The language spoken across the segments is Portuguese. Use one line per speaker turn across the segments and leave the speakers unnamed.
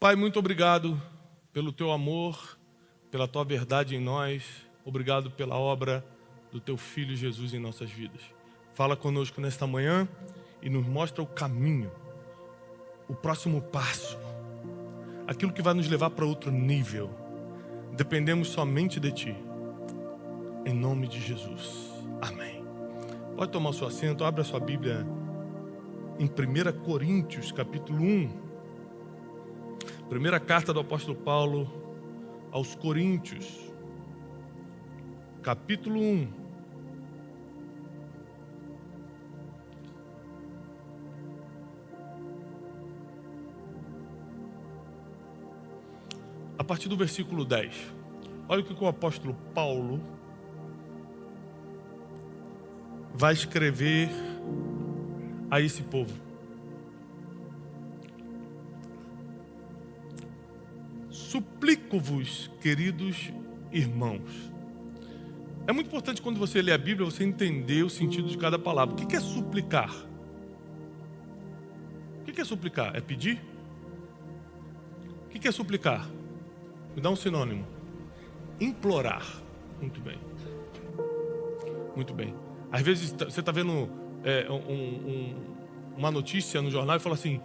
Pai, muito obrigado pelo Teu amor, pela Tua verdade em nós. Obrigado pela obra do Teu Filho Jesus em nossas vidas. Fala conosco nesta manhã e nos mostra o caminho, o próximo passo, aquilo que vai nos levar para outro nível. Dependemos somente de Ti. Em nome de Jesus. Amém. Pode tomar o seu assento, abra a sua Bíblia em 1 Coríntios, capítulo 1. Primeira carta do apóstolo Paulo aos Coríntios, capítulo 1. A partir do versículo 10. Olha o que o apóstolo Paulo vai escrever a esse povo. Suplico-vos, queridos irmãos. É muito importante quando você lê a Bíblia, você entender o sentido de cada palavra. O que é suplicar? O que é suplicar? É pedir? O que é suplicar? Me dá um sinônimo. Implorar. Muito bem. Muito bem. Às vezes você está vendo uma notícia no jornal e fala assim: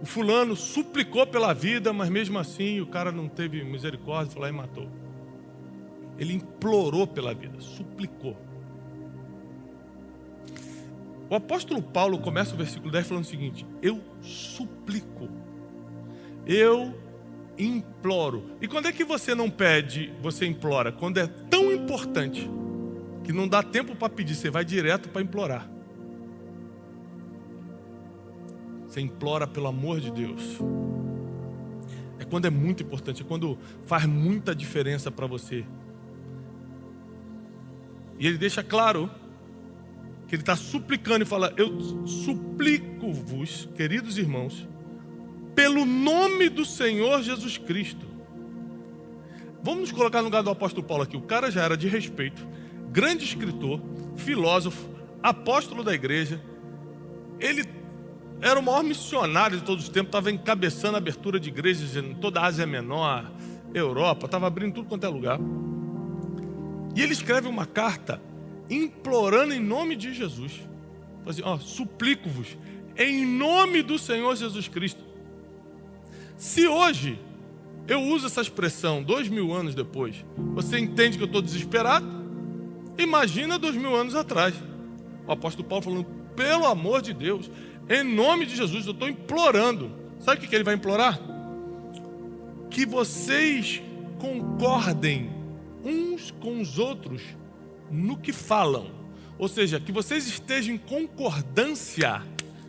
o fulano suplicou pela vida, mas mesmo assim o cara não teve misericórdia, foi lá e matou. Ele implorou pela vida, suplicou. O apóstolo Paulo começa o versículo 10 falando o seguinte: eu suplico, eu imploro. E quando é que você não pede, você implora? Quando é tão importante que não dá tempo para pedir, você vai direto para implorar. Você implora pelo amor de Deus. É quando é muito importante, é quando faz muita diferença para você. E ele deixa claro que ele está suplicando e fala: eu suplico-vos, queridos irmãos, pelo nome do Senhor Jesus Cristo. Vamos nos colocar no lugar do apóstolo Paulo aqui. O cara já era de respeito, grande escritor, filósofo, apóstolo da igreja. Ele era o maior missionário de todos os tempos, estava encabeçando a abertura de igrejas em toda a Ásia Menor, Europa, estava abrindo tudo quanto é lugar. E ele escreve uma carta implorando em nome de Jesus. Assim, suplico-vos em nome do Senhor Jesus Cristo. Se hoje eu uso essa expressão 2000 anos depois, você entende que eu estou desesperado? Imagina 2000 anos atrás. O apóstolo Paulo falando: pelo amor de Deus, em nome de Jesus, eu estou implorando. Sabe o que ele vai implorar? Que vocês concordem uns com os outros no que falam. Ou seja, que vocês estejam em concordância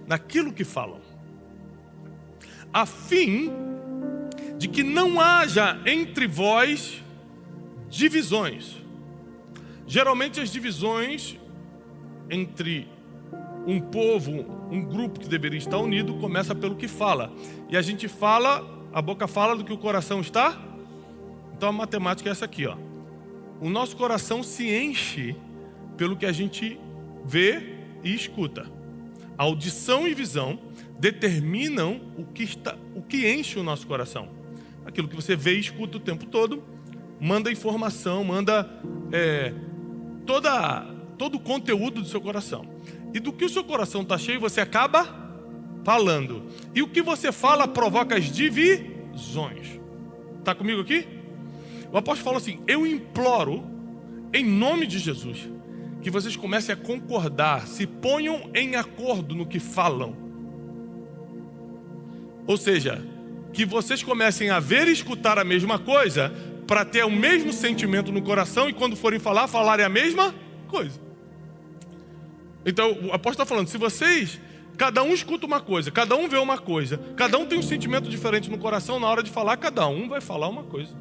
naquilo que falam, a fim de que não haja entre vós divisões. Geralmente as divisões entre um povo, um grupo que deveria estar unido, começa pelo que fala. E a gente fala, a boca fala do que o coração está. Então a matemática é essa aqui, ó. O nosso coração se enche pelo que a gente vê e escuta. A audição e visão determinam o que enche o nosso coração. Aquilo que você vê e escuta o tempo todo manda informação, manda todo o conteúdo do seu coração. E do que o seu coração está cheio, você acaba falando. E o que você fala provoca as divisões. Está comigo aqui? O apóstolo fala assim: eu imploro, em nome de Jesus, que vocês comecem a concordar, se ponham em acordo no que falam. Ou seja, que vocês comecem a ver e escutar a mesma coisa, para ter o mesmo sentimento no coração e quando forem falar, falarem a mesma coisa. Então o apóstolo está falando: se vocês, cada um escuta uma coisa, cada um vê uma coisa, cada um tem um sentimento diferente no coração, na hora de falar, cada um vai falar uma coisa.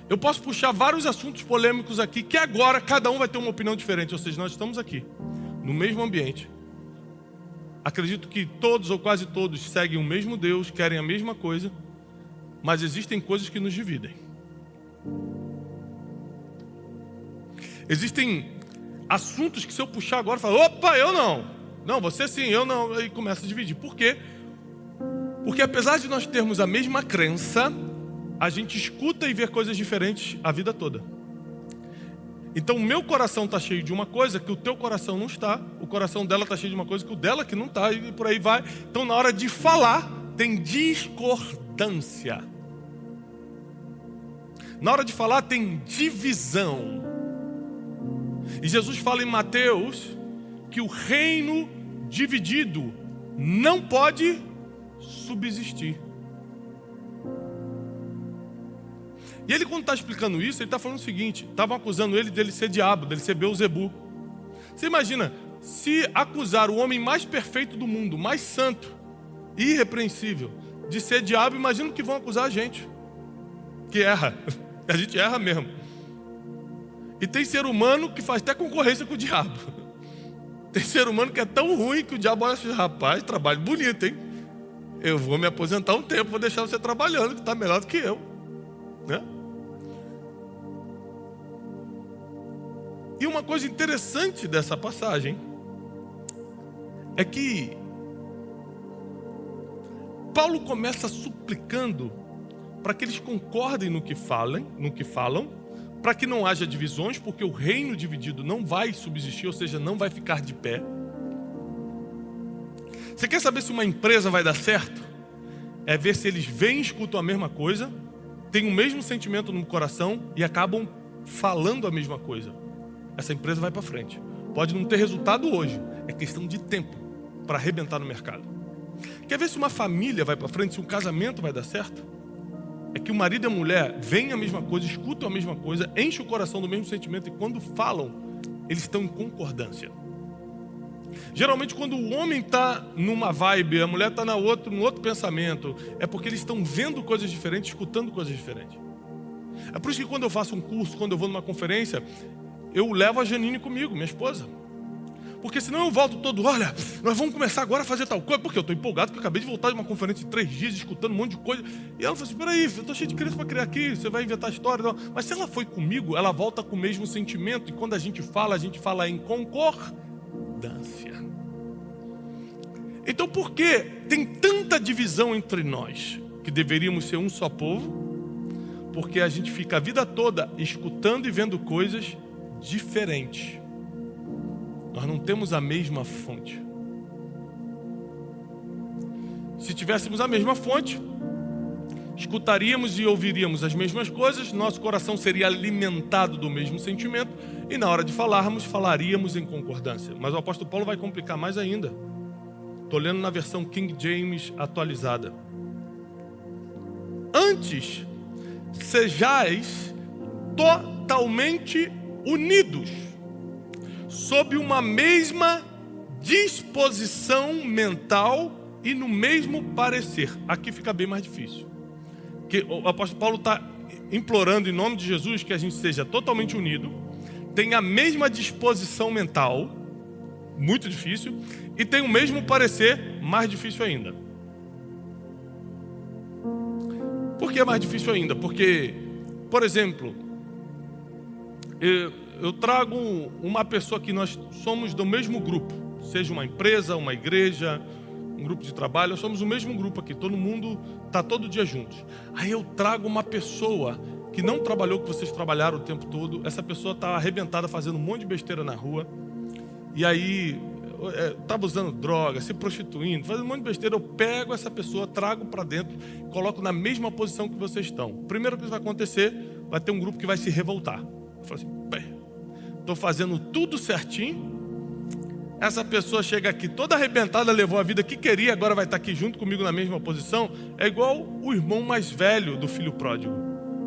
Eu posso puxar vários assuntos polêmicos aqui, que agora cada um vai ter uma opinião diferente. Ou seja, nós estamos aqui, no mesmo ambiente. Acredito que todos ou quase todos seguem o mesmo Deus, querem a mesma coisa, mas existem coisas que nos dividem. Existem assuntos que se eu puxar agora, eu falo: opa, eu não. Não, você sim, eu não. Aí começa a dividir. Por quê? Porque Porque apesar de nós termos a mesma crença, a gente escuta e vê coisas diferentes a vida toda. Então o meu coração está cheio de uma coisa que o teu coração não está. O coração dela está cheio de uma coisa que o dela que não está. E por aí vai. Então na hora de falar, tem discordância. Na hora de falar, tem divisão. E Jesus fala em Mateus que o reino dividido não pode subsistir. E ele, quando está explicando isso, ele está falando o seguinte: estavam acusando ele dele ser diabo, dele ser Beelzebu. Você imagina, se acusar o homem mais perfeito do mundo, mais santo, irrepreensível, de ser diabo, imagina que vão acusar a gente, que erra. A gente erra mesmo. E tem ser humano que faz até concorrência com o diabo. Tem ser humano que é tão ruim que o diabo olha assim: rapaz, trabalho bonito, hein? Eu vou me aposentar um tempo, vou deixar você trabalhando, que está melhor do que eu, né? E uma coisa interessante dessa passagem é que Paulo começa suplicando para que eles concordem no que falam, para que não haja divisões, porque o reino dividido não vai subsistir, ou seja, não vai ficar de pé. Você quer saber se uma empresa vai dar certo? É ver se eles veem e escutam a mesma coisa, têm o mesmo sentimento no coração e acabam falando a mesma coisa. Essa empresa vai para frente. Pode não ter resultado hoje, é questão de tempo para arrebentar no mercado. Quer ver se uma família vai para frente, se um casamento vai dar certo? É que o marido e a mulher veem a mesma coisa, escutam a mesma coisa, enchem o coração do mesmo sentimento e quando falam, eles estão em concordância. Geralmente quando o homem está numa vibe, a mulher está num outro pensamento, é porque eles estão vendo coisas diferentes, escutando coisas diferentes. É por isso que quando eu faço um curso, quando eu vou numa conferência, eu levo a Janine comigo, minha esposa. Porque senão eu volto todo: olha, nós vamos começar agora a fazer tal coisa, porque eu estou empolgado, porque eu acabei de voltar de uma conferência de 3 dias, escutando um monte de coisa. E ela falou assim: peraí, eu estou cheio de criança para criar aqui, você vai inventar história. Não. Mas se ela foi comigo, ela volta com o mesmo sentimento. E quando a gente fala em concordância. Então por que tem tanta divisão entre nós, que deveríamos ser um só povo? Porque a gente fica a vida toda escutando e vendo coisas diferentes. Nós não temos a mesma fonte. Se tivéssemos a mesma fonte, escutaríamos e ouviríamos as mesmas coisas, nosso coração seria alimentado do mesmo sentimento e na hora de falarmos, falaríamos em concordância. Mas o apóstolo Paulo vai complicar mais ainda. Estou lendo na versão King James atualizada. Antes, sejais totalmente unidos, sob uma mesma disposição mental e no mesmo parecer. Aqui fica bem mais difícil. Porque o apóstolo Paulo está implorando em nome de Jesus que a gente seja totalmente unido, tenha a mesma disposição mental, muito difícil, e tenha o mesmo parecer, mais difícil ainda. Por que é mais difícil ainda? Porque, por exemplo, eu trago uma pessoa que nós somos do mesmo grupo, seja uma empresa, uma igreja, um grupo de trabalho, nós somos o mesmo grupo aqui, todo mundo está todo dia juntos. Aí eu trago uma pessoa que não trabalhou, que vocês trabalharam o tempo todo, essa pessoa está arrebentada fazendo um monte de besteira na rua, e aí estava usando droga, se prostituindo, fazendo um monte de besteira. Eu pego essa pessoa, trago para dentro, coloco na mesma posição que vocês estão. Primeira coisa que vai acontecer, vai ter um grupo que vai se revoltar. Eu falo assim: estou fazendo tudo certinho, essa pessoa chega aqui toda arrebentada, levou a vida que queria, agora vai estar aqui junto comigo na mesma posição. É igual o irmão mais velho do filho pródigo.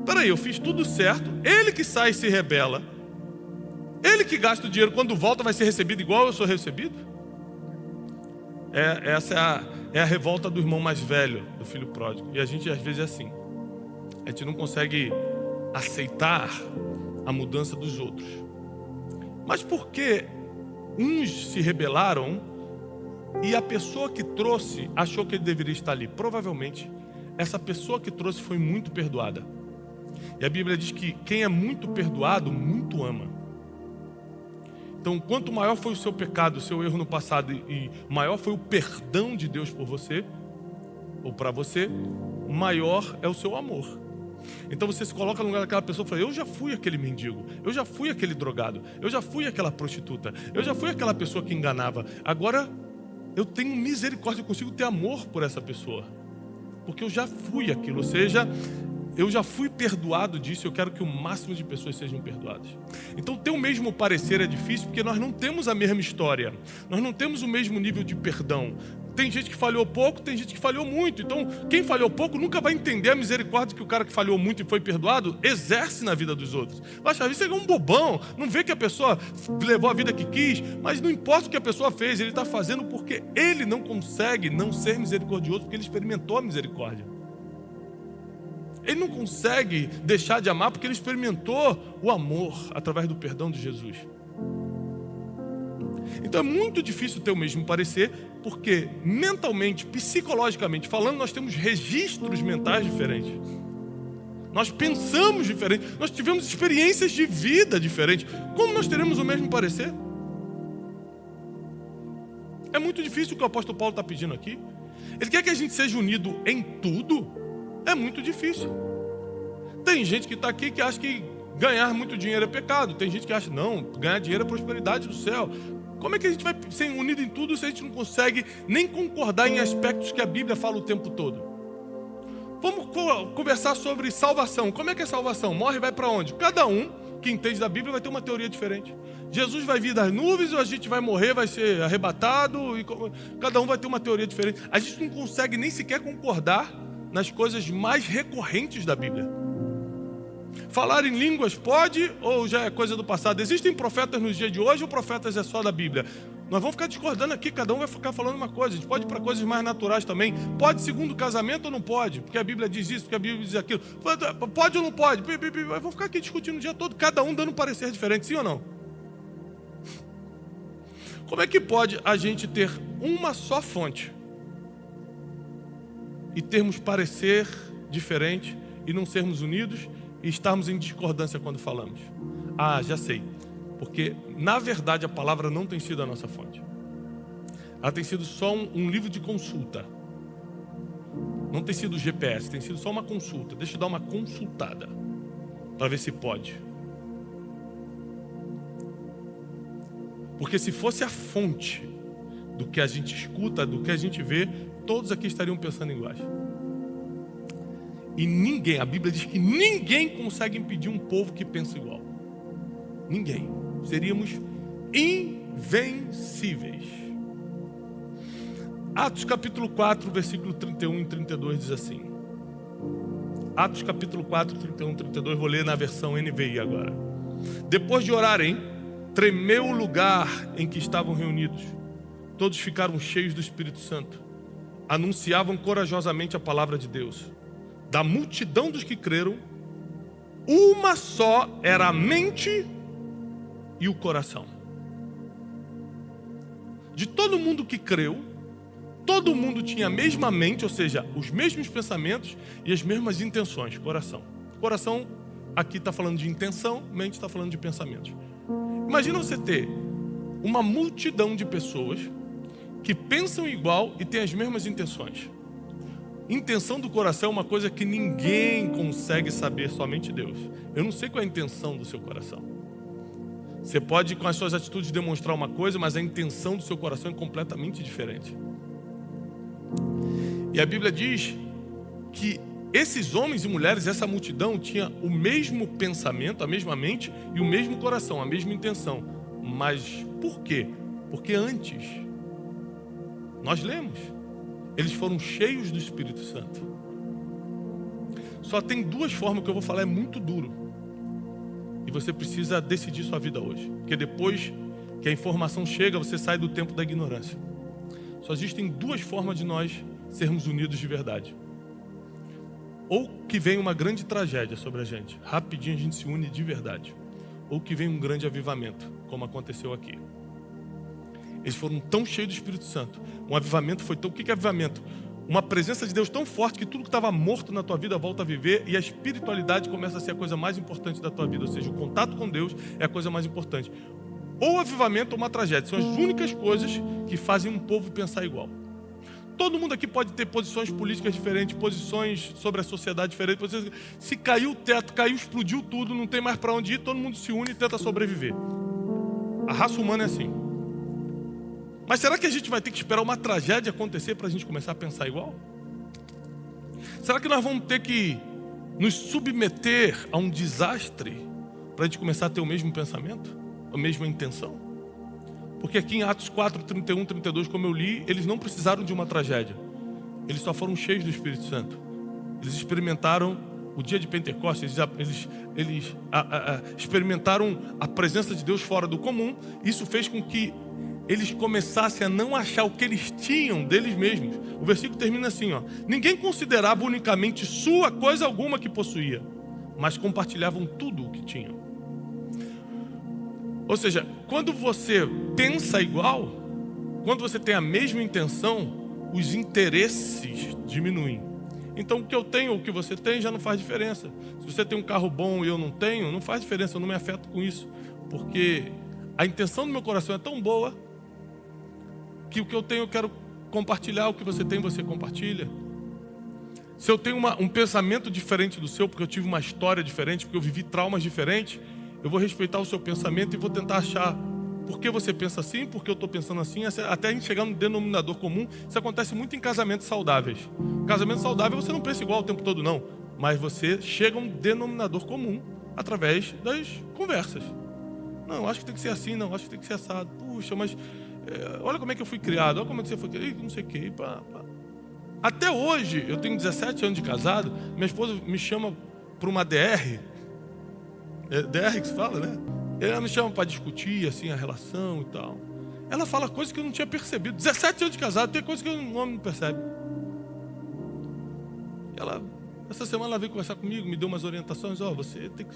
Peraí, eu fiz tudo certo, ele que sai e se rebela, ele que gasta o dinheiro, quando volta vai ser recebido igual eu sou recebido? Essa é a revolta do irmão mais velho do filho pródigo. E a gente às vezes é assim, a gente não consegue aceitar a mudança dos outros. Mas por que uns se rebelaram e a pessoa que trouxe achou que ele deveria estar ali? Provavelmente essa pessoa que trouxe foi muito perdoada. E a Bíblia diz que quem é muito perdoado, muito ama. Então, quanto maior foi o seu pecado, o seu erro no passado, e maior foi o perdão de Deus por você, ou para você, maior é o seu amor. Então você se coloca no lugar daquela pessoa e fala: eu já fui aquele mendigo, eu já fui aquele drogado, eu já fui aquela prostituta, eu já fui aquela pessoa que enganava. Agora eu tenho misericórdia, eu consigo ter amor por essa pessoa, porque eu já fui aquilo. Ou seja, eu já fui perdoado disso. Eu quero que o máximo de pessoas sejam perdoadas. Então ter o mesmo parecer é difícil, porque nós não temos a mesma história, nós não temos o mesmo nível de perdão. Tem gente que falhou pouco, tem gente que falhou muito. Então quem falhou pouco nunca vai entender a misericórdia que o cara que falhou muito e foi perdoado exerce na vida dos outros. Vai achar, isso é um bobão, não vê que a pessoa levou a vida que quis. Mas não importa o que a pessoa fez, ele está fazendo porque ele não consegue não ser misericordioso, porque ele experimentou a misericórdia. Ele não consegue deixar de amar porque ele experimentou o amor através do perdão de Jesus. Então é muito difícil ter o mesmo parecer, porque mentalmente, psicologicamente falando, nós temos registros mentais diferentes. Nós pensamos diferente, nós tivemos experiências de vida diferentes. Como nós teremos o mesmo parecer? É muito difícil o que o apóstolo Paulo está pedindo aqui. Ele quer que a gente seja unido em tudo. É muito difícil. Tem gente que está aqui que acha que ganhar muito dinheiro é pecado. Tem gente que acha, não, ganhar dinheiro é prosperidade do céu. Como é que a gente vai ser unido em tudo se a gente não consegue nem concordar em aspectos que a Bíblia fala o tempo todo? Vamos conversar sobre salvação. Como é que é salvação? Morre e vai para onde? Cada um que entende da Bíblia vai ter uma teoria diferente. Jesus vai vir das nuvens ou a gente vai morrer, vai ser arrebatado? E cada um vai ter uma teoria diferente. A gente não consegue nem sequer concordar nas coisas mais recorrentes da Bíblia. Falar em línguas pode ou já é coisa do passado? Existem profetas nos dias de hoje ou profetas é só da Bíblia? Nós vamos ficar discordando aqui, cada um vai ficar falando uma coisa. A gente pode ir para coisas mais naturais também. Pode segundo casamento ou não pode? Porque a Bíblia diz isso, porque a Bíblia diz aquilo. Pode ou não pode? Vamos ficar aqui discutindo o dia todo, cada um dando um parecer diferente, sim ou não? Como é que pode a gente ter uma só fonte e termos parecer diferente e não sermos unidos e estarmos em discordância quando falamos? Ah, já sei. Porque, na verdade, a palavra não tem sido a nossa fonte. Ela tem sido só um livro de consulta. Não tem sido GPS, tem sido só uma consulta. Deixa eu dar uma consultada para ver se pode. Porque se fosse a fonte do que a gente escuta, do que a gente vê, todos aqui estariam pensando iguais. E ninguém, a Bíblia diz que ninguém consegue impedir um povo que pensa igual. Ninguém. Seríamos invencíveis. Atos capítulo 4, versículo 31 e 32 diz assim. Atos capítulo 4, 31 e 32, vou ler na versão NVI agora. Depois de orarem, tremeu o lugar em que estavam reunidos. Todos ficaram cheios do Espírito Santo. Anunciavam corajosamente a palavra de Deus. Da multidão dos que creram, uma só era a mente e o coração. De todo mundo que creu, todo mundo tinha a mesma mente, ou seja, os mesmos pensamentos e as mesmas intenções. Coração. Coração aqui está falando de intenção, mente está falando de pensamentos. Imagina você ter uma multidão de pessoas que pensam igual e têm as mesmas intenções. Intenção do coração é uma coisa que ninguém consegue saber, somente Deus. Eu não sei qual é a intenção do seu coração. Você pode, com as suas atitudes, demonstrar uma coisa, mas a intenção do seu coração é completamente diferente. E a Bíblia diz que esses homens e mulheres, essa multidão, tinha o mesmo pensamento, a mesma mente e o mesmo coração, a mesma intenção. Mas por quê? Porque antes, nós lemos, eles foram cheios do Espírito Santo. Só tem duas formas que eu vou falar, é muito duro. E você precisa decidir sua vida hoje. Porque depois que a informação chega, você sai do tempo da ignorância. Só existem duas formas de nós sermos unidos de verdade. Ou que vem uma grande tragédia sobre a gente. Rapidinho a gente se une de verdade. Ou que vem um grande avivamento, como aconteceu aqui. Eles foram tão cheios do Espírito Santo. Um avivamento foi tão... O que é avivamento? Uma presença de Deus tão forte que tudo que estava morto na tua vida volta a viver e a espiritualidade começa a ser a coisa mais importante da tua vida. Ou seja, o contato com Deus é a coisa mais importante. Ou avivamento ou uma tragédia. São as únicas coisas que fazem um povo pensar igual. Todo mundo aqui pode ter posições políticas diferentes, posições sobre a sociedade diferentes. Se caiu o teto, caiu, explodiu tudo, não tem mais para onde ir, todo mundo se une e tenta sobreviver. A raça humana é assim. Mas será que a gente vai ter que esperar uma tragédia acontecer para a gente começar a pensar igual? Será que nós vamos ter que nos submeter a um desastre para a gente começar a ter o mesmo pensamento, a mesma intenção? Porque aqui em Atos 4, 31, 32, como eu li, eles não precisaram de uma tragédia. Eles só foram cheios do Espírito Santo. Eles experimentaram o dia de Pentecostes, eles experimentaram a presença de Deus fora do comum. Isso fez com que eles começassem a não achar o que eles tinham deles mesmos. O versículo termina assim, ó: ninguém considerava unicamente sua coisa alguma que possuía, mas compartilhavam tudo o que tinham. Ou seja, quando você pensa igual, quando você tem a mesma intenção, os interesses diminuem. Então o que eu tenho ou o que você tem já não faz diferença. Se você tem um carro bom e eu não tenho, não faz diferença, eu não me afeto com isso. Porque a intenção do meu coração é tão boa que o que eu tenho eu quero compartilhar, o que você tem você compartilha. Se eu tenho um pensamento diferente do seu, porque eu tive uma história diferente, porque eu vivi traumas diferentes, eu vou respeitar o seu pensamento e vou tentar achar por que você pensa assim, por que eu estou pensando assim, até a gente chegar no denominador comum. Isso acontece muito em casamentos saudáveis. Casamento saudável você não pensa igual o tempo todo não, mas você chega a um denominador comum através das conversas. Não, acho que tem que ser assim, não, acho que tem que ser assado. Puxa, mas olha como é que eu fui criado, olha como é que você foi criado, não sei o que. Até hoje, eu tenho 17 anos de casado, minha esposa me chama para uma DR, DR que se fala, né? Ela me chama para discutir assim, a relação e tal. Ela fala coisas que eu não tinha percebido. 17 anos de casado, tem coisas que o homem não percebe. Essa semana ela veio conversar comigo, me deu umas orientações. Você tem que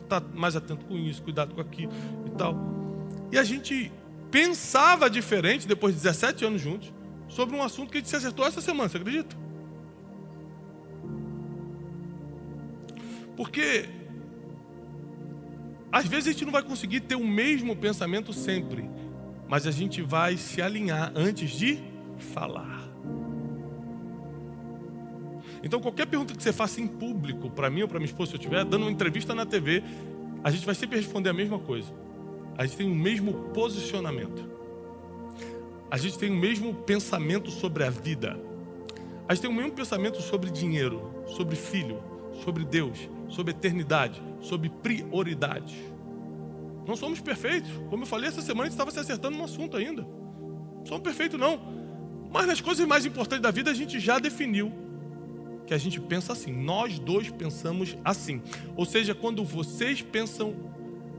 estar mais atento com isso, cuidado com aquilo e tal. E a gente pensava diferente, depois de 17 anos juntos, sobre um assunto que a gente se acertou essa semana, você acredita? Porque às vezes a gente não vai conseguir ter o mesmo pensamento sempre, mas a gente vai se alinhar antes de falar. Então qualquer pergunta que você faça em público, para mim ou para minha esposa, se eu estiver dando uma entrevista na TV, a gente vai sempre responder a mesma coisa. A gente tem o mesmo posicionamento. A gente tem o mesmo pensamento sobre a vida. A gente tem o mesmo pensamento sobre dinheiro, sobre filho, sobre Deus, sobre eternidade, sobre prioridade. Não somos perfeitos. Como eu falei, essa semana a gente estava se acertando no assunto ainda. Não somos perfeitos não. Mas nas coisas mais importantes da vida a gente já definiu que a gente pensa assim. Nós dois pensamos assim. Ou seja, quando vocês pensam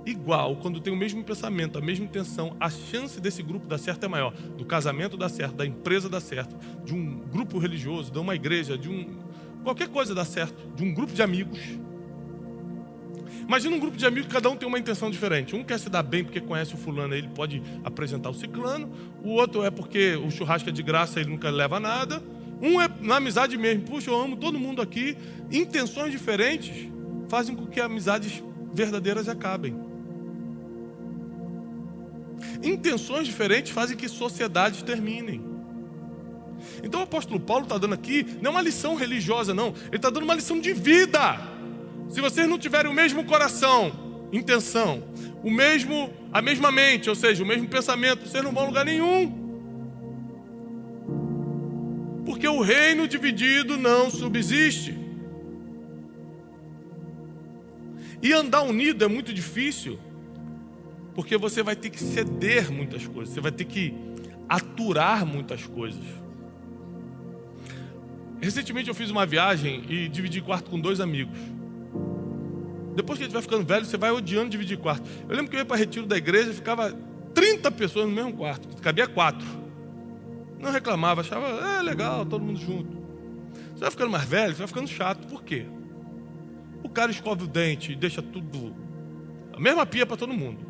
igual, quando tem o mesmo pensamento, a mesma intenção, a chance desse grupo dar certo é maior. Do casamento dar certo, da empresa dar certo, de um grupo religioso, de uma igreja, qualquer coisa dar certo, de um grupo de amigos. Imagina um grupo de amigos que cada um tem uma intenção diferente. Um quer se dar bem porque conhece o fulano, ele pode apresentar o ciclano. O outro é porque o churrasco é de graça, ele nunca leva nada. Um é na amizade mesmo. Puxa, eu amo todo mundo aqui. Intenções diferentes fazem com que amizades verdadeiras acabem. Intenções diferentes fazem que sociedades terminem. Então o apóstolo Paulo está dando aqui, não é uma lição religiosa não, ele está dando uma lição de vida. Se vocês não tiverem o mesmo coração, intenção, a mesma mente, ou seja, o mesmo pensamento, vocês não vão a lugar nenhum. Porque o reino dividido não subsiste. E andar unido é muito difícil, porque você vai ter que ceder muitas coisas, você vai ter que aturar muitas coisas. Recentemente eu fiz uma viagem e dividi quarto com 2 amigos. Depois que a gente vai ficando velho, você vai odiando dividir quarto. Eu lembro que eu ia para retiro da igreja e ficava 30 pessoas no mesmo quarto, cabia 4. Não reclamava, achava legal, todo mundo junto. Você vai ficando mais velho, você vai ficando chato. Por quê? O cara escova o dente e deixa tudo, a mesma pia para todo mundo.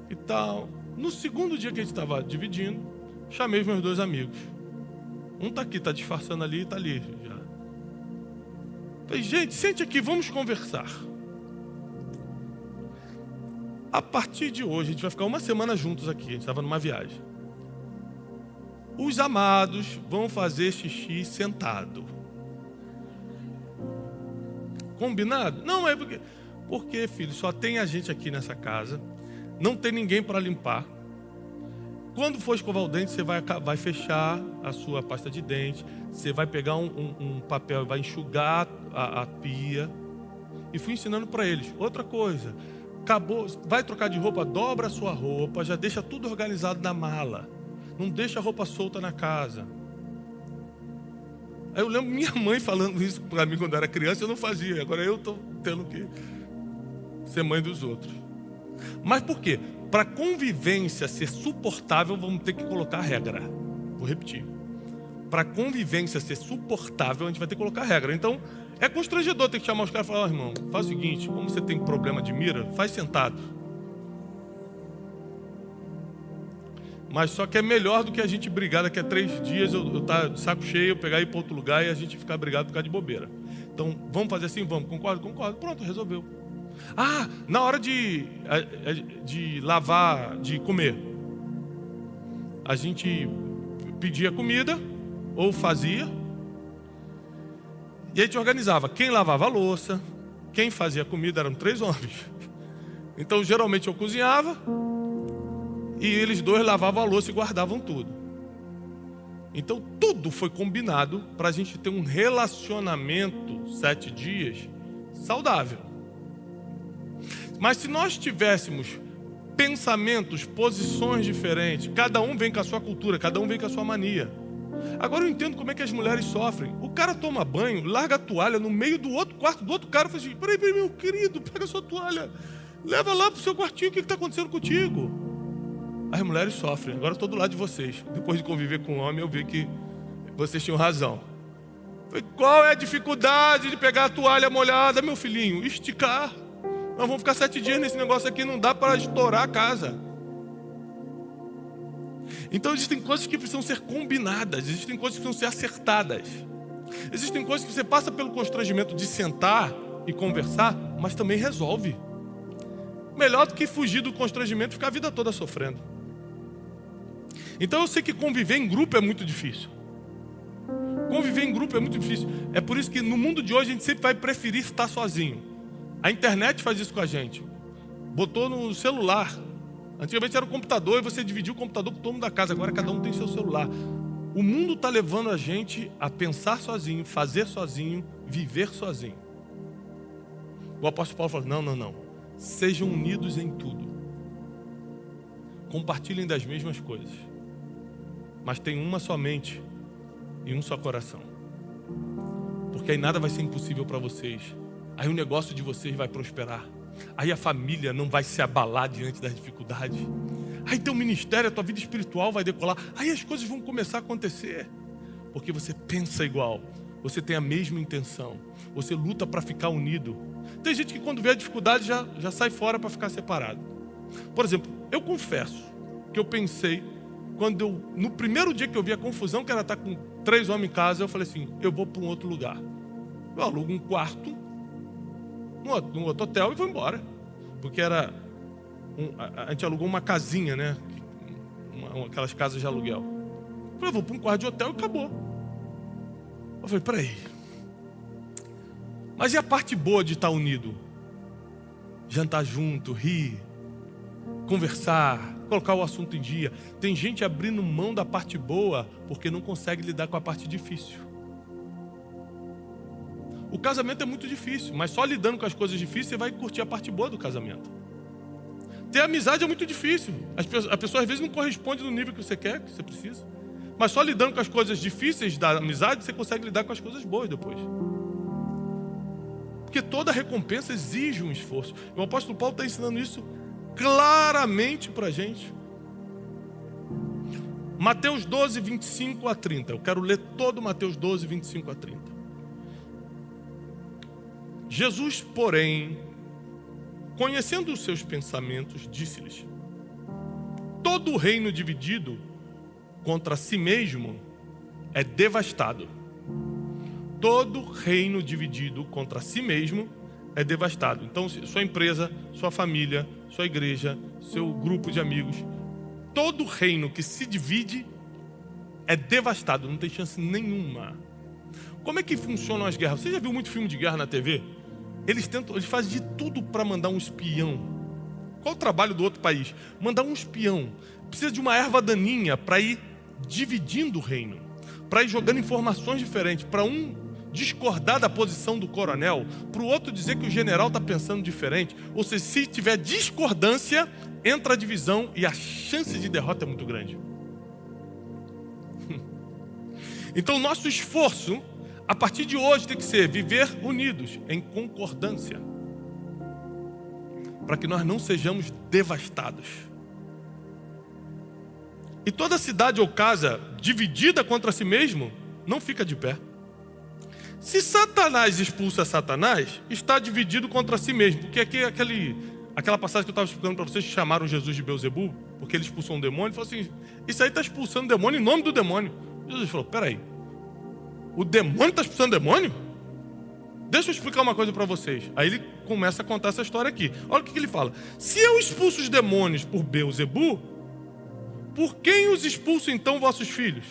E tal. No segundo dia que a gente estava dividindo, chamei os meus 2 amigos. Um está aqui, está disfarçando ali e está ali já. Falei, gente, sente aqui, vamos conversar. A partir de hoje, a gente vai ficar uma semana juntos aqui. A gente estava numa viagem. Os amados vão fazer xixi sentado. Combinado? Não é porque, filho, só tem a gente aqui nessa casa, não tem ninguém para limpar. Quando for escovar o dente, você vai fechar a sua pasta de dente, você vai pegar um papel e vai enxugar a pia. E fui ensinando para eles. Outra coisa, acabou, vai trocar de roupa, dobra a sua roupa, já deixa tudo organizado na mala. Não deixa a roupa solta na casa. Aí eu lembro minha mãe falando isso para mim quando eu era criança, eu não fazia. Agora eu estou tendo que ser mãe dos outros. Mas por quê? Para a convivência ser suportável, vamos ter que colocar regra. Vou repetir. Para a convivência ser suportável, a gente vai ter que colocar regra. Então, é constrangedor ter que chamar os caras e falar: irmão, faz o seguinte, como você tem problema de mira, faz sentado. Mas só que é melhor do que a gente brigar daqui a 3 dias, eu tá de saco cheio, eu pegar e ir para outro lugar e a gente ficar brigado por causa de bobeira. Então, vamos fazer assim? Vamos. Concordo? Concordo. Pronto, resolveu. Ah, na hora de lavar, de comer, a gente pedia comida, ou fazia, e a gente organizava. Quem lavava a louça, quem fazia comida, eram 3 homens. Então, geralmente eu cozinhava, e eles 2 lavavam a louça e guardavam tudo. Então, tudo foi combinado para a gente ter um relacionamento 7 dias saudável. Mas se nós tivéssemos pensamentos, posições diferentes, cada um vem com a sua cultura, cada um vem com a sua mania. Agora eu entendo como é que as mulheres sofrem. O cara toma banho, larga a toalha no meio do outro quarto do outro cara e fala assim: peraí, meu querido, pega a sua toalha, leva lá pro seu quartinho, o que está acontecendo contigo? As mulheres sofrem. Agora eu estou do lado de vocês. Depois de conviver com um homem, eu vi que vocês tinham razão. Qual é a dificuldade de pegar a toalha molhada, meu filhinho? Esticar. Nós vamos ficar 7 dias nesse negócio aqui, não dá para estourar a casa. Então existem coisas que precisam ser combinadas, existem coisas que precisam ser acertadas. Existem coisas que você passa pelo constrangimento de sentar e conversar, mas também resolve. Melhor do que fugir do constrangimento e ficar a vida toda sofrendo. Então eu sei que conviver em grupo é muito difícil. Conviver em grupo é muito difícil. É por isso que no mundo de hoje a gente sempre vai preferir estar sozinho. A internet faz isso com a gente. Botou no celular. Antigamente era o computador e você dividia o computador com todo mundo da casa. Agora cada um tem seu celular. O mundo está levando a gente a pensar sozinho, fazer sozinho, viver sozinho. O apóstolo Paulo fala: não. Sejam unidos em tudo. Compartilhem das mesmas coisas. Mas tenham uma só mente e um só coração. Porque aí nada vai ser impossível para vocês. Aí o negócio de vocês vai prosperar. Aí a família não vai se abalar diante das dificuldades. Aí teu ministério, a tua vida espiritual vai decolar. Aí as coisas vão começar a acontecer. Porque você pensa igual. Você tem a mesma intenção. Você luta para ficar unido. Tem gente que quando vê a dificuldade já sai fora para ficar separado. Por exemplo, eu confesso que eu pensei, no primeiro dia que eu vi a confusão que era estar com 3 homens em casa, eu falei assim: eu vou para um outro lugar. Eu alugo um quarto num outro hotel e vou embora. Porque a gente alugou uma casinha, né? Aquelas casas de aluguel. Eu falei: eu vou para um quarto de hotel e acabou. Eu falei: peraí. Mas e a parte boa de estar unido? Jantar junto, rir, conversar, colocar o assunto em dia. Tem gente abrindo mão da parte boa porque não consegue lidar com a parte difícil. O casamento é muito difícil, mas só lidando com as coisas difíceis você vai curtir a parte boa do casamento. Ter amizade é muito difícil. A pessoa às vezes não corresponde no nível que você quer, que você precisa. Mas só lidando com as coisas difíceis da amizade você consegue lidar com as coisas boas depois. Porque toda recompensa exige um esforço. E o apóstolo Paulo está ensinando isso claramente para a gente. Mateus 12, 25 a 30. Eu quero ler todo Mateus 12, 25 a 30. Jesus, porém, conhecendo os seus pensamentos, disse-lhes: todo reino dividido contra si mesmo é devastado. Todo reino dividido contra si mesmo é devastado. Então, sua empresa, sua família, sua igreja, seu grupo de amigos, todo reino que se divide é devastado, não tem chance nenhuma. Como é que funcionam as guerras? Você já viu muito filme de guerra na TV? Eles fazem de tudo para mandar um espião. Qual o trabalho do outro país? Mandar um espião. Precisa de uma erva daninha para ir dividindo o reino, para ir jogando informações diferentes, para um discordar da posição do coronel, para o outro dizer que o general está pensando diferente. Ou seja, se tiver discordância, entra a divisão e a chance de derrota é muito grande. Então, nosso esforço, a partir de hoje, tem que ser viver unidos, em concordância, para que nós não sejamos devastados. E toda cidade ou casa dividida contra si mesmo, não fica de pé. Se Satanás expulsa Satanás, está dividido contra si mesmo. Porque aqui aquela passagem que eu estava explicando para vocês, que chamaram Jesus de Beelzebu, porque ele expulsou um demônio, falou assim, isso aí está expulsando o demônio em nome do demônio. Jesus falou, peraí, o demônio está expulsando o demônio? Deixa eu explicar uma coisa para vocês. Aí ele começa a contar essa história aqui. Olha o que ele fala. Se eu expulso os demônios por Beelzebu, por quem os expulso então vossos filhos?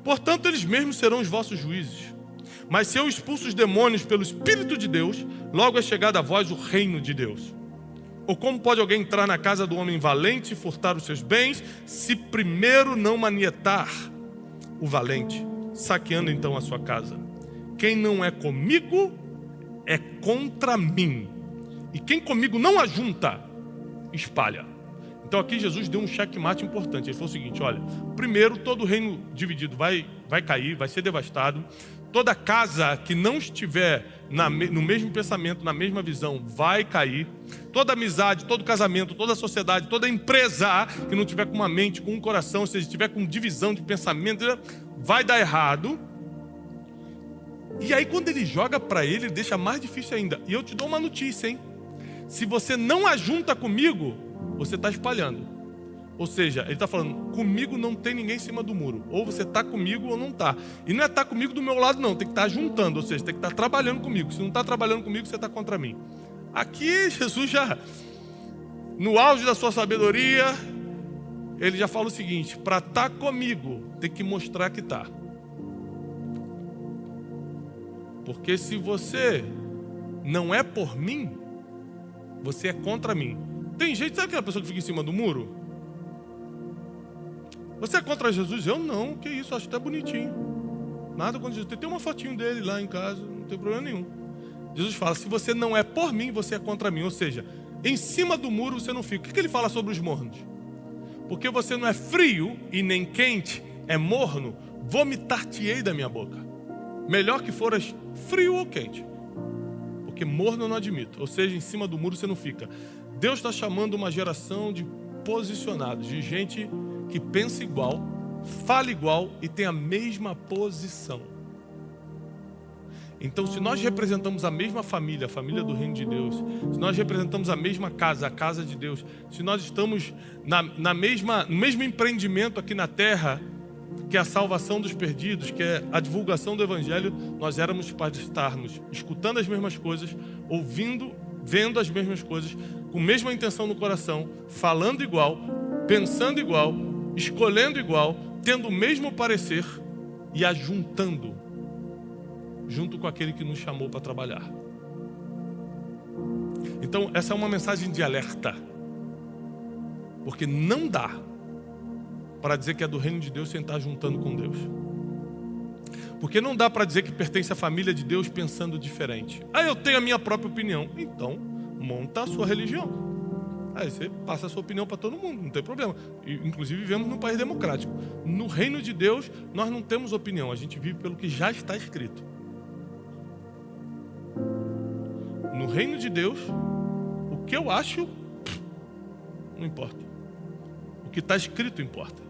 Portanto, eles mesmos serão os vossos juízes. Mas se eu expulso os demônios pelo Espírito de Deus, logo é chegado a vós o reino de Deus. Ou como pode alguém entrar na casa do homem valente e furtar os seus bens, se primeiro não manietar o valente, saqueando então a sua casa? Quem não é comigo, é contra mim. E quem comigo não ajunta, espalha. Então aqui Jesus deu um checkmate importante. Ele falou o seguinte, olha, primeiro todo reino dividido vai cair, vai ser devastado. Toda casa que não estiver no mesmo pensamento, na mesma visão, vai cair. Toda amizade, todo casamento, toda sociedade, toda empresa que não tiver com uma mente, com um coração, ou seja, estiver com divisão de pensamento, vai dar errado. E aí quando ele joga para ele deixa mais difícil ainda. E eu te dou uma notícia, hein? Se você não ajunta comigo, você está espalhando. Ou seja, ele está falando, comigo não tem ninguém em cima do muro. Ou você está comigo ou não está. E não é estar comigo do meu lado não, tem que estar juntando. Ou seja, tem que estar trabalhando comigo. Se não está trabalhando comigo, você está contra mim. Aqui Jesus já, no auge da sua sabedoria, ele já fala o seguinte, para estar comigo, tem que mostrar que está. Porque se você não é por mim, você é contra mim. Tem gente, sabe aquela pessoa que fica em cima do muro? Você é contra Jesus? Eu não, que isso, acho até bonitinho. Nada contra Jesus. Tem uma fotinho dele lá em casa, não tem problema nenhum. Jesus fala, se você não é por mim, você é contra mim. Ou seja, em cima do muro você não fica. O que ele fala sobre os mornos? Porque você não é frio e nem quente, é morno, vomitar-te-ei da minha boca. Melhor que foras frio ou quente. Porque morno eu não admito. Ou seja, em cima do muro você não fica. Deus está chamando uma geração de posicionados, de gente que pensa igual, fala igual e tem a mesma posição. Então, se nós representamos a mesma família, a família do reino de Deus, se nós representamos a mesma casa, a casa de Deus, se nós estamos no mesmo empreendimento aqui na terra, que é a salvação dos perdidos, que é a divulgação do Evangelho, nós éramos para estarmos escutando as mesmas coisas, ouvindo, vendo as mesmas coisas, com a mesma intenção no coração, falando igual, pensando igual, escolhendo igual, tendo o mesmo parecer e ajuntando junto com aquele que nos chamou para trabalhar. Então, essa é uma mensagem de alerta. Porque não dá para dizer que é do reino de Deus sem estar juntando com Deus. Porque não dá para dizer que pertence à família de Deus pensando diferente. Eu tenho a minha própria opinião. Então, monta a sua religião. Aí você passa a sua opinião para todo mundo, não tem problema. Inclusive vivemos num país democrático. No reino de Deus, nós não temos opinião. A gente vive pelo que já está escrito. No reino de Deus, o que eu acho, não importa. O que está escrito importa.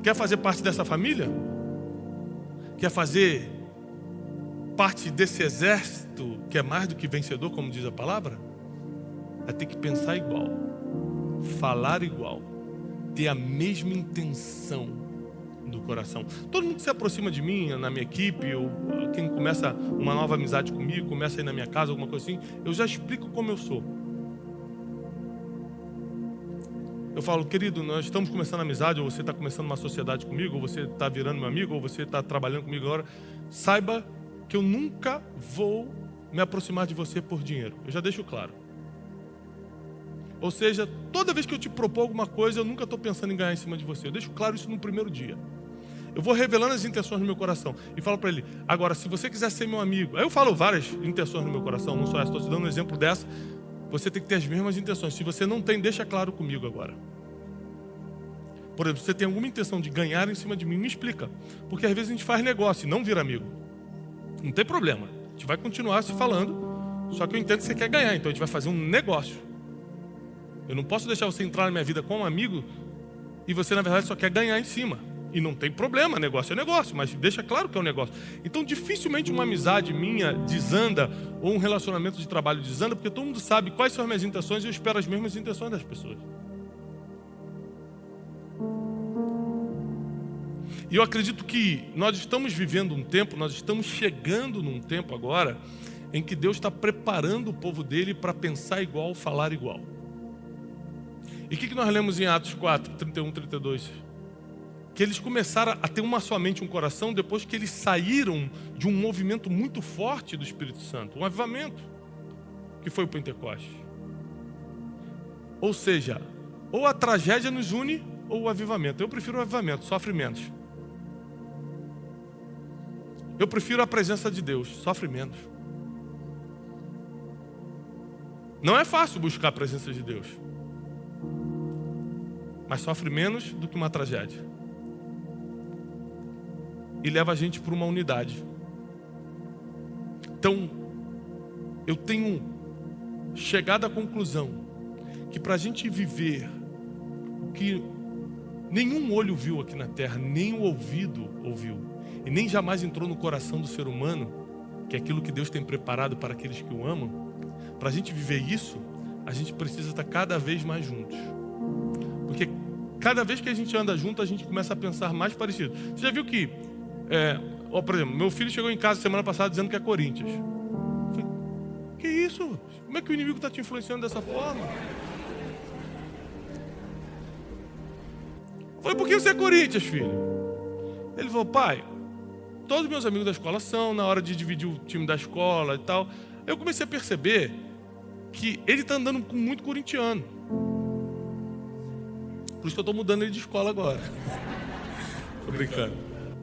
Quer fazer parte dessa família? Quer fazer parte desse exército que é mais do que vencedor, como diz a palavra? Vai ter que pensar igual, falar igual, ter a mesma intenção do coração. Todo mundo que se aproxima de mim, na minha equipe, ou quem começa uma nova amizade comigo, começa a ir na minha casa, alguma coisa assim, eu já explico como eu sou. eu falo, querido, nós estamos começando amizade, ou você está começando uma sociedade comigo, ou você está virando meu amigo, ou você está trabalhando comigo agora, saiba que eu nunca vou me aproximar de você por dinheiro. Eu já deixo claro. Ou seja, toda vez que eu te propor alguma coisa, eu nunca estou pensando em ganhar em cima de você. Eu deixo claro isso no primeiro dia. Eu vou revelando as intenções no meu coração e falo para ele, agora, se você quiser ser meu amigo, aí eu falo várias intenções no meu coração, não só essa, estou te dando um exemplo dessa, você tem que ter as mesmas intenções. Se você não tem, deixa claro comigo agora. Por exemplo, você tem alguma intenção de ganhar em cima de mim, me explica. Porque às vezes a gente faz negócio e não vira amigo. Não tem problema, a gente vai continuar se falando, só que eu entendo que você quer ganhar, então a gente vai fazer um negócio. Eu não posso deixar você entrar na minha vida como um amigo e você, na verdade, só quer ganhar em cima. E não tem problema, negócio é negócio, mas deixa claro que é um negócio. Então, dificilmente uma amizade minha desanda ou um relacionamento de trabalho desanda, porque todo mundo sabe quais são as minhas intenções e eu espero as mesmas intenções das pessoas. E eu acredito que nós estamos vivendo um tempo, nós estamos chegando num tempo agora em que Deus está preparando o povo dele para pensar igual, falar igual. E o que nós lemos em Atos 4, 31, 32? Que eles começaram a ter uma só mente, um coração, depois que eles saíram de um movimento muito forte do Espírito Santo, um avivamento, que foi o Pentecostes. Ou seja, ou a tragédia nos une, ou o avivamento. Eu prefiro o avivamento, sofre menos. Eu prefiro a presença de Deus, sofre menos. Não é fácil buscar a presença de Deus, mas sofre menos do que uma tragédia. E leva a gente para uma unidade. Então, eu tenho chegado à conclusão que para a gente viver o que nenhum olho viu aqui na terra, nem o ouvido ouviu, e nem jamais entrou no coração do ser humano, que é aquilo que Deus tem preparado para aqueles que o amam, para a gente viver isso, a gente precisa estar cada vez mais juntos. Porque cada vez que a gente anda junto, a gente começa a pensar mais parecido. Você já viu que, por exemplo, meu filho chegou em casa semana passada dizendo que é Corinthians. Eu falei, que isso? Como é que o inimigo está te influenciando dessa forma? Eu falei, por que você é Corinthians, filho? Ele falou, pai, todos meus amigos da escola são, na hora de dividir o time da escola e tal. Eu comecei a perceber que ele está andando com muito corintiano. Por isso que eu estou mudando ele de escola agora. Tô brincando.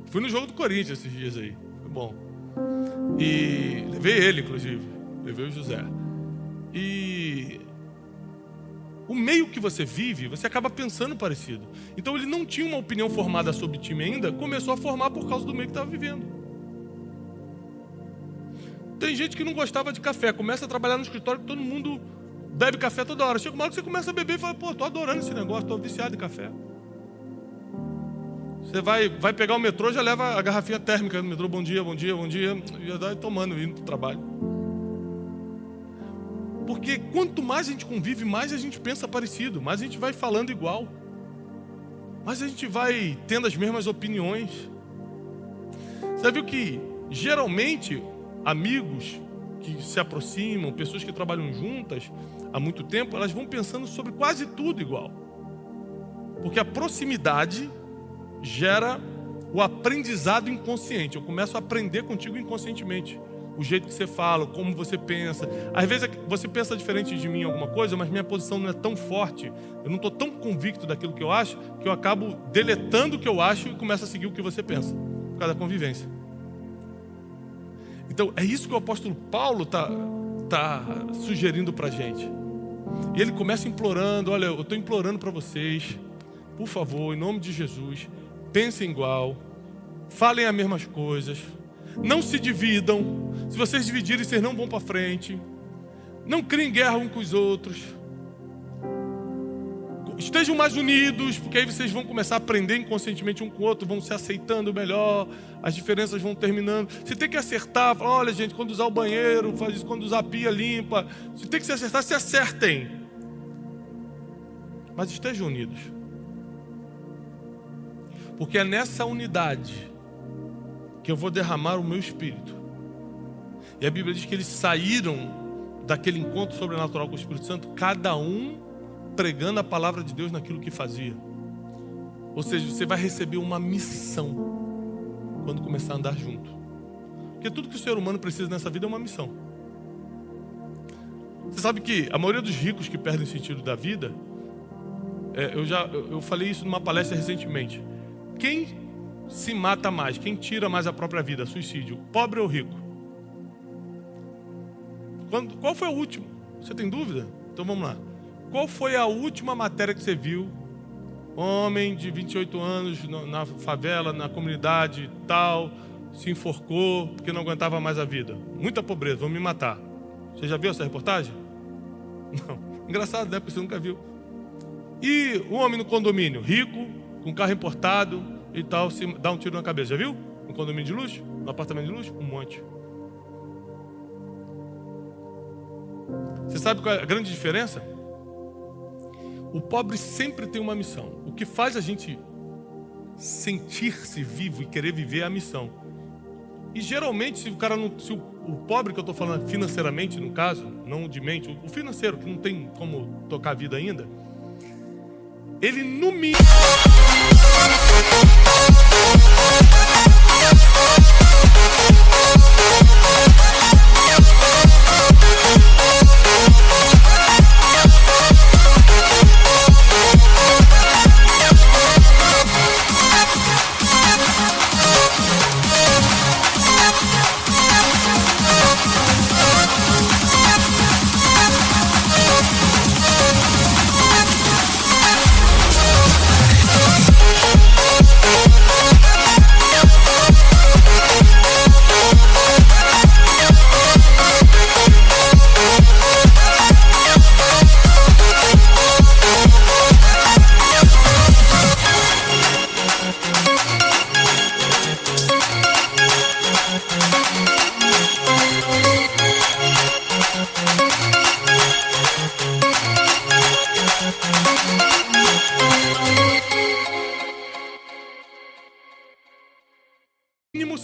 Fui no jogo do Corinthians esses dias aí. Foi bom. E levei ele, inclusive. Levei o José. E o meio que você vive, você acaba pensando parecido. Então ele não tinha uma opinião formada sobre o time ainda, começou a formar por causa do meio que estava vivendo. Tem gente que não gostava de café, começa a trabalhar no escritório que todo mundo bebe café toda hora. Chega uma hora que você começa a beber e fala, pô, tô adorando esse negócio, tô viciado em café. Você vai pegar o metrô, já leva a garrafinha térmica no metrô, bom dia, bom dia, bom dia, e já vai tomando, indo pro trabalho. Porque quanto mais a gente convive, mais a gente pensa parecido, mais a gente vai falando igual, mais a gente vai tendo as mesmas opiniões. Você viu que, geralmente, amigos que se aproximam, pessoas que trabalham juntas há muito tempo, elas vão pensando sobre quase tudo igual. Porque a proximidade gera o aprendizado inconsciente. Eu começo a aprender contigo inconscientemente. O jeito que você fala, como você pensa. Às vezes você pensa diferente de mim em alguma coisa, mas minha posição não é tão forte. Eu não estou tão convicto daquilo que eu acho, que eu acabo deletando o que eu acho e começo a seguir o que você pensa, por causa da convivência. Então, é isso que o apóstolo Paulo está sugerindo para a gente. E ele começa implorando, olha, eu estou implorando para vocês, por favor, em nome de Jesus, pensem igual, falem as mesmas coisas, não se dividam. Se vocês dividirem, vocês não vão para frente. Não criem guerra uns com os outros. Estejam mais unidos, porque aí vocês vão começar a aprender inconscientemente um com o outro, vão se aceitando melhor, as diferenças vão terminando. Se tem que acertar, fala, olha gente, quando usar o banheiro, faz isso, quando usar a pia, limpa. Se tem que se acertar, se acertem. Mas estejam unidos. Porque é nessa unidade que eu vou derramar o meu espírito. E a Bíblia diz que eles saíram daquele encontro sobrenatural com o Espírito Santo, cada um pregando a palavra de Deus naquilo que fazia. Ou seja, você vai receber uma missão quando começar a andar junto. Porque tudo que o ser humano precisa nessa vida é uma missão. Você sabe que a maioria dos ricos que perdem o sentido da vida, eu falei isso numa palestra recentemente. Quem se mata mais, quem tira mais a própria vida, suicídio, pobre ou rico? Qual foi o último? Você tem dúvida? Então vamos lá. Qual foi a última matéria que você viu? Homem de 28 anos na favela, na comunidade tal, se enforcou porque não aguentava mais a vida. Muita pobreza, vão me matar. Você já viu essa reportagem? Não. Engraçado, né? Porque você nunca viu. E o homem no condomínio, rico, com carro importado e tal, se dá um tiro na cabeça. Já viu? No condomínio de luxo? No apartamento de luxo? Um monte. Você sabe qual é a grande diferença? O pobre sempre tem uma missão. O que faz a gente sentir-se vivo e querer viver é a missão. E geralmente, se o cara não, se o pobre que eu estou falando financeiramente, no caso, não de mente, o financeiro que não tem como tocar a vida ainda, ele no mínimo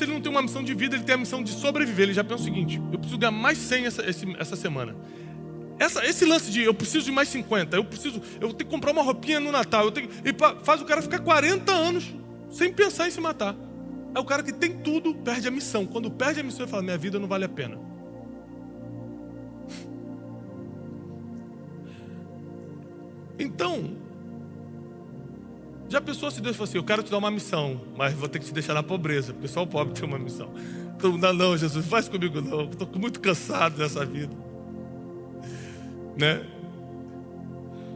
se ele não tem uma missão de vida, ele tem a missão de sobreviver. Ele já pensa o seguinte: eu preciso ganhar mais 100 essa semana. Esse lance de eu preciso de mais 50, eu tenho que comprar uma roupinha no Natal, faz o cara ficar 40 anos sem pensar em se matar. É o cara que tem tudo, perde a missão. Quando perde a missão, ele fala: minha vida não vale a pena. Então, já pensou se Deus fosse assim: eu quero te dar uma missão, mas vou ter que te deixar na pobreza, porque só o pobre tem uma missão. Então, não, Jesus, faz comigo não, estou muito cansado dessa vida, né?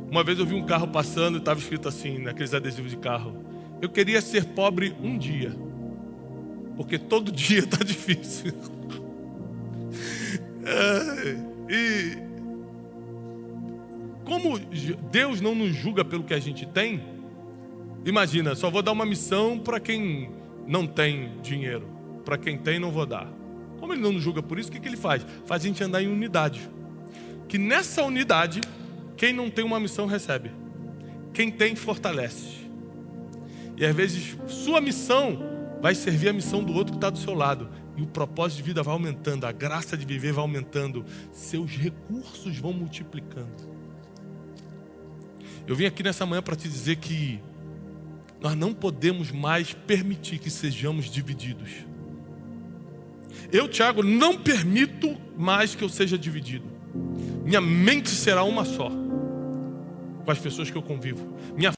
Uma vez eu vi um carro passando e estava escrito assim, naqueles adesivos de carro: eu queria ser pobre um dia, porque todo dia está difícil. E como Deus não nos julga pelo que a gente tem, imagina, só vou dar uma missão para quem não tem dinheiro. Para quem tem, não vou dar. Como ele não nos julga por isso, o que ele faz? Faz a gente andar em unidade. Que nessa unidade, quem não tem uma missão recebe. Quem tem, fortalece. E às vezes, sua missão vai servir a missão do outro que está do seu lado. E o propósito de vida vai aumentando. A graça de viver vai aumentando. Seus recursos vão multiplicando. Eu vim aqui nessa manhã para te dizer que nós não podemos mais permitir que sejamos divididos. Eu, Tiago, não permito mais que eu seja dividido. Minha mente será uma só com as pessoas que eu convivo. Minha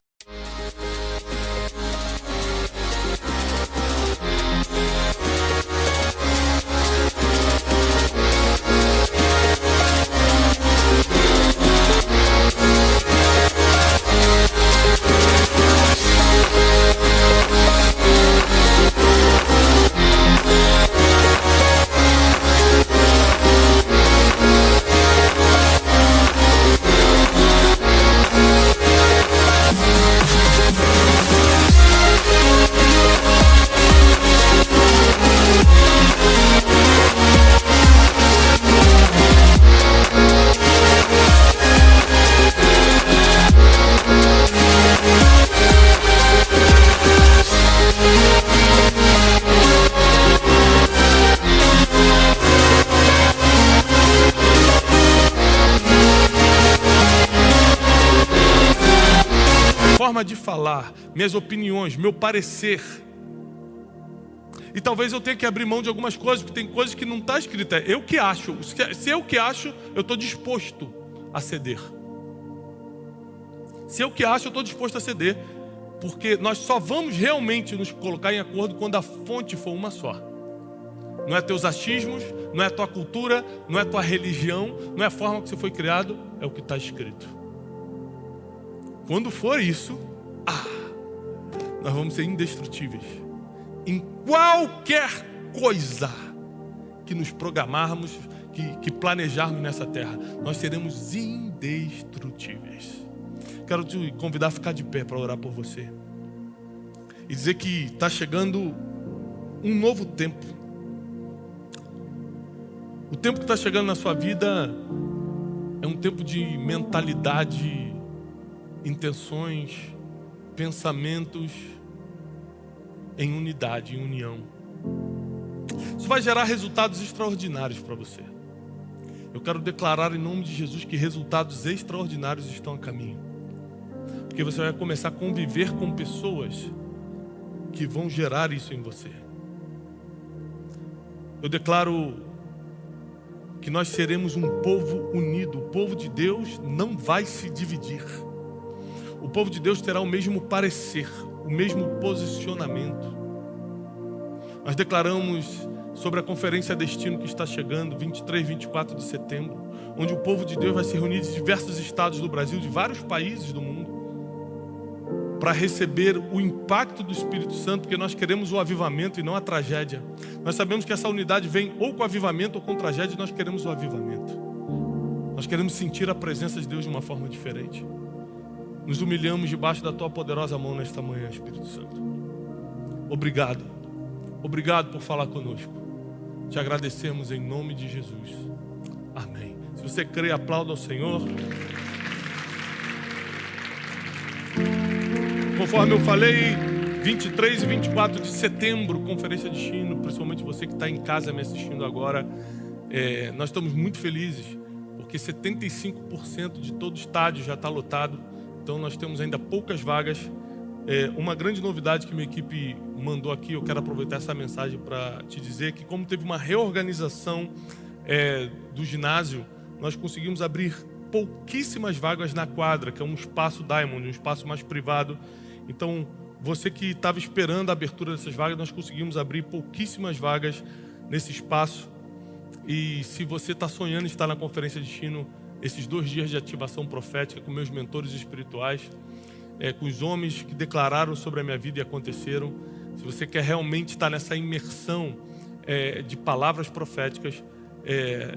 forma de falar, minhas opiniões, meu parecer. E talvez eu tenha que abrir mão de algumas coisas, porque tem coisas que não está escrito. É eu que acho. Se eu que acho, eu estou disposto a ceder. Se eu que acho, eu estou disposto a ceder. Porque nós só vamos realmente nos colocar em acordo quando a fonte for uma só. Não é teus achismos, não é a tua cultura, não é a tua religião, não é a forma que você foi criado, é o que está escrito. Quando for isso, nós vamos ser indestrutíveis. Em qualquer coisa que nos programarmos, que planejarmos nessa terra, nós seremos indestrutíveis. Quero te convidar a ficar de pé para orar por você. E dizer que está chegando um novo tempo. O tempo que está chegando na sua vida é um tempo de mentalidade, intenções, pensamentos em unidade, em união. Isso vai gerar resultados extraordinários para você. Eu quero declarar em nome de Jesus que resultados extraordinários estão a caminho. Porque você vai começar a conviver com pessoas que vão gerar isso em você. Eu declaro que nós seremos um povo unido. O povo de Deus não vai se dividir. O povo de Deus terá o mesmo parecer, o mesmo posicionamento. Nós declaramos sobre a Conferência Destino que está chegando, 23, 24 de setembro, onde o povo de Deus vai se reunir de diversos estados do Brasil, de vários países do mundo, para receber o impacto do Espírito Santo, porque nós queremos o avivamento e não a tragédia. Nós sabemos que essa unidade vem ou com avivamento ou com tragédia, e nós queremos o avivamento. Nós queremos sentir a presença de Deus de uma forma diferente. Nos humilhamos debaixo da Tua poderosa mão nesta manhã, Espírito Santo. Obrigado. Obrigado por falar conosco. Te agradecemos em nome de Jesus. Amém. Se você crê, aplauda ao Senhor. Conforme eu falei, 23 e 24 de setembro, Conferência Destino, principalmente você que está em casa me assistindo agora, nós estamos muito felizes, porque 75% de todo o estádio já está lotado, então nós temos ainda poucas vagas. Uma grande novidade que minha equipe mandou aqui, eu quero aproveitar essa mensagem para te dizer que, como teve uma reorganização do ginásio, nós conseguimos abrir pouquíssimas vagas na quadra, que é um espaço Diamond, um espaço mais privado. Então, você que estava esperando a abertura dessas vagas, nós conseguimos abrir pouquíssimas vagas nesse espaço. E se você está sonhando em estar na Conferência Destino, esses 2 dias de ativação profética com meus mentores espirituais, com os homens que declararam sobre a minha vida e aconteceram, se você quer realmente estar nessa imersão de palavras proféticas,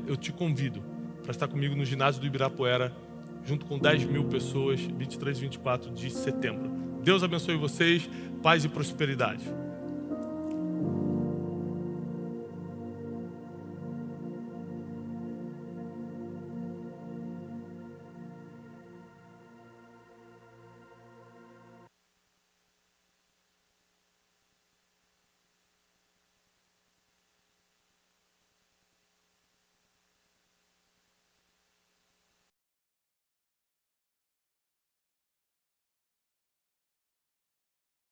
eu te convido para estar comigo no ginásio do Ibirapuera, junto com 10 mil pessoas, 23 e 24 de setembro. Deus abençoe vocês, paz e prosperidade.